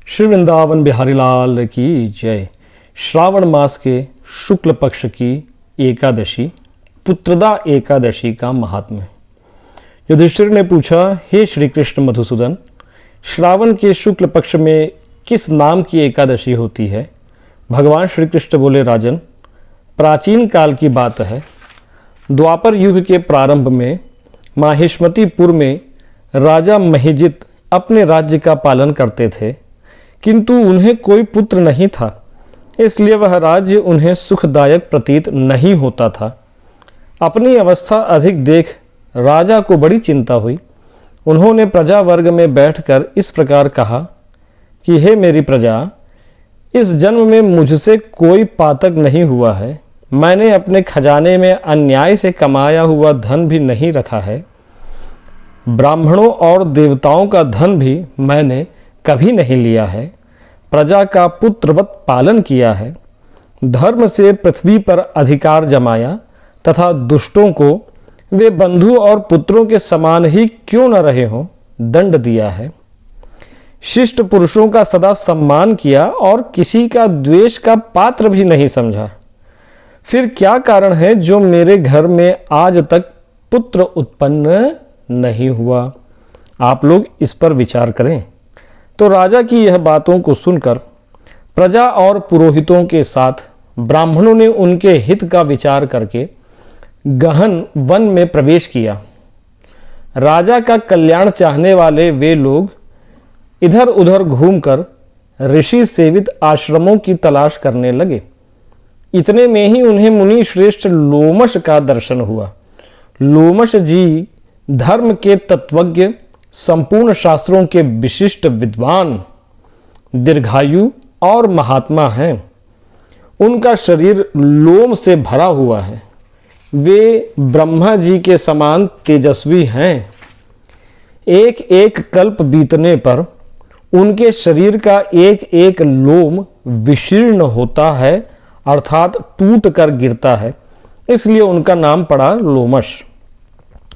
श्री वृंदावन बिहारी लाल की जय। श्रावण मास के शुक्ल पक्ष की एकादशी पुत्रदा एकादशी का महात्म्य। युधिष्ठिर ने पूछा, हे श्री कृष्ण मधुसूदन, श्रावण के शुक्ल पक्ष में किस नाम की एकादशी होती है? भगवान श्री कृष्ण बोले, राजन, प्राचीन काल की बात है। द्वापर युग के प्रारंभ में माहिष्मतिपुर में राजा महिजित अपने राज्य का पालन करते थे, किंतु उन्हें कोई पुत्र नहीं था, इसलिए वह राज्य उन्हें सुखदायक प्रतीत नहीं होता था। अपनी अवस्था अधिक देख राजा को बड़ी चिंता हुई। उन्होंने प्रजा वर्ग में बैठकर इस प्रकार कहा कि हे मेरी प्रजा, इस जन्म में मुझसे कोई पातक नहीं हुआ है। मैंने अपने खजाने में अन्याय से कमाया हुआ धन भी नहीं रखा है। ब्राह्मणों और देवताओं का धन भी मैंने कभी नहीं लिया है। प्रजा का पुत्रवत पालन किया है। धर्म से पृथ्वी पर अधिकार जमाया तथा दुष्टों को वे बंधु और पुत्रों के समान ही क्यों न रहे हों दंड दिया है। शिष्ट पुरुषों का सदा सम्मान किया और किसी का द्वेष का पात्र भी नहीं समझा। फिर क्या कारण है जो मेरे घर में आज तक पुत्र उत्पन्न नहीं हुआ? आप लोग इस पर विचार करें। तो राजा की यह बातों को सुनकर प्रजा और पुरोहितों के साथ ब्राह्मणों ने उनके हित का विचार करके गहन वन में प्रवेश किया। राजा का कल्याण चाहने वाले वे लोग इधर उधर घूमकर ऋषि सेवित आश्रमों की तलाश करने लगे। इतने में ही उन्हें मुनि श्रेष्ठ लोमश का दर्शन हुआ। लोमश जी धर्म के तत्वज्ञ, संपूर्ण शास्त्रों के विशिष्ट विद्वान, दीर्घायु और महात्मा हैं। उनका शरीर लोम से भरा हुआ है। वे ब्रह्मा जी के समान तेजस्वी हैं। एक एक कल्प बीतने पर उनके शरीर का एक एक लोम विशीर्ण होता है, अर्थात टूट कर गिरता है, इसलिए उनका नाम पड़ा लोमश।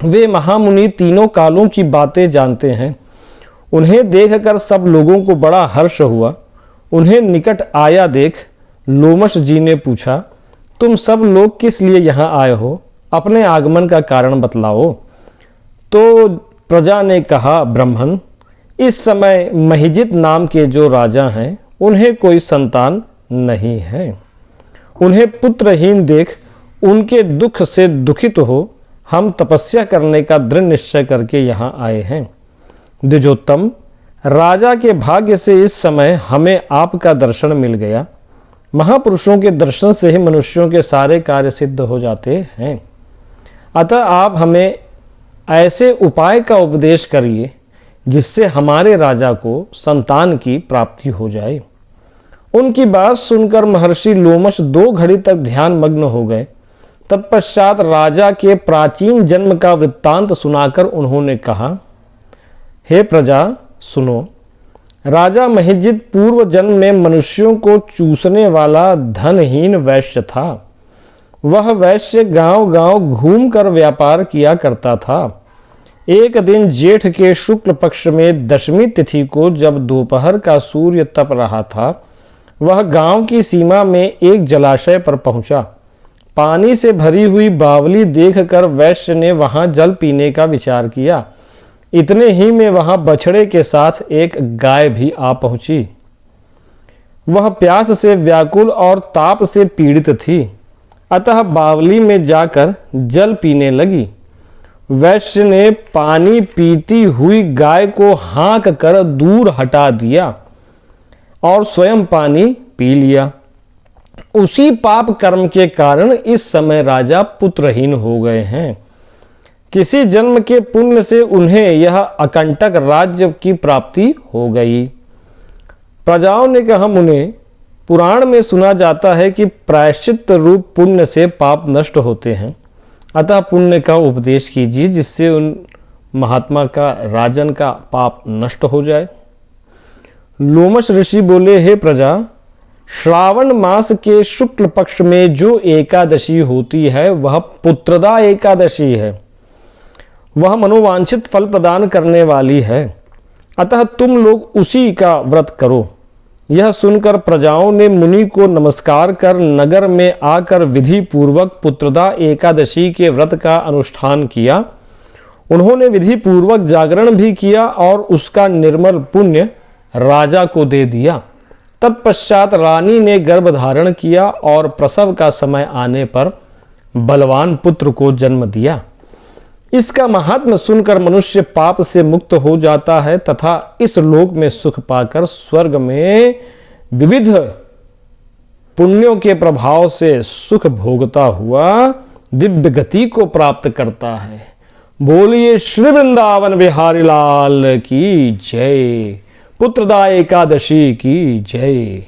वे महामुनि तीनों कालों की बातें जानते हैं। उन्हें देखकर सब लोगों को बड़ा हर्ष हुआ। उन्हें निकट आया देख लोमश जी ने पूछा, तुम सब लोग किस लिए यहाँ आए हो? अपने आगमन का कारण बतलाओ। तो प्रजा ने कहा, ब्राह्मण, इस समय महिजित नाम के जो राजा हैं उन्हें कोई संतान नहीं है। उन्हें पुत्रहीन देख उनके दुख से दुखित हो हम तपस्या करने का दृढ़ निश्चय करके यहाँ आए हैं। द्विजोत्तम, राजा के भाग्य से इस समय हमें आपका दर्शन मिल गया। महापुरुषों के दर्शन से ही मनुष्यों के सारे कार्य सिद्ध हो जाते हैं। अतः आप हमें ऐसे उपाय का उपदेश करिए जिससे हमारे राजा को संतान की प्राप्ति हो जाए। उनकी बात सुनकर महर्षि लोमश 2 घड़ी तक ध्यान मग्न हो गए। तत्पश्चात राजा के प्राचीन जन्म का वृत्तांत सुनाकर उन्होंने कहा, हे प्रजा सुनो। राजा महिजित पूर्व जन्म में मनुष्यों को चूसने वाला धनहीन वैश्य था। वह वैश्य गांव-गांव घूमकर व्यापार किया करता था। एक दिन जेठ के शुक्ल पक्ष में दशमी तिथि को जब दोपहर का सूर्य तप रहा था, वह गांव की सीमा में एक जलाशय पर पहुंचा। पानी से भरी हुई बावली देखकर वैश्य ने वहां जल पीने का विचार किया। इतने ही में वहां बछड़े के साथ एक गाय भी आ पहुंची। वह प्यास से व्याकुल और ताप से पीड़ित थी, अतः बावली में जाकर जल पीने लगी। वैश्य ने पानी पीती हुई गाय को हाँक कर दूर हटा दिया और स्वयं पानी पी लिया। उसी पाप कर्म के कारण इस समय राजा पुत्रहीन हो गए हैं। किसी जन्म के पुण्य से उन्हें यह अकंटक राज्य की प्राप्ति हो गई। प्रजाओं ने कहा, मुने, पुराण में सुना जाता है कि प्रायश्चित रूप पुण्य से पाप नष्ट होते हैं। अतः पुण्य का उपदेश कीजिए जिससे उन महात्मा का, राजन का पाप नष्ट हो जाए। लोमश ऋषि बोले, हे प्रजा, श्रावण मास के शुक्ल पक्ष में जो एकादशी होती है वह पुत्रदा एकादशी है। वह मनोवांछित फल प्रदान करने वाली है। अतः तुम लोग उसी का व्रत करो। यह सुनकर प्रजाओं ने मुनि को नमस्कार कर नगर में आकर विधि पूर्वक पुत्रदा एकादशी के व्रत का अनुष्ठान किया। उन्होंने विधि पूर्वक जागरण भी किया और उसका निर्मल पुण्य राजा को दे दिया। तत्पश्चात रानी ने गर्भ धारण किया और प्रसव का समय आने पर बलवान पुत्र को जन्म दिया। इसका महात्म्य सुनकर मनुष्य पाप से मुक्त हो जाता है तथा इस लोक में सुख पाकर स्वर्ग में विविध पुण्यों के प्रभाव से सुख भोगता हुआ दिव्य गति को प्राप्त करता है। बोलिए श्री वृंदावन बिहारी लाल की जय। पुत्रदा एकादशी की जय।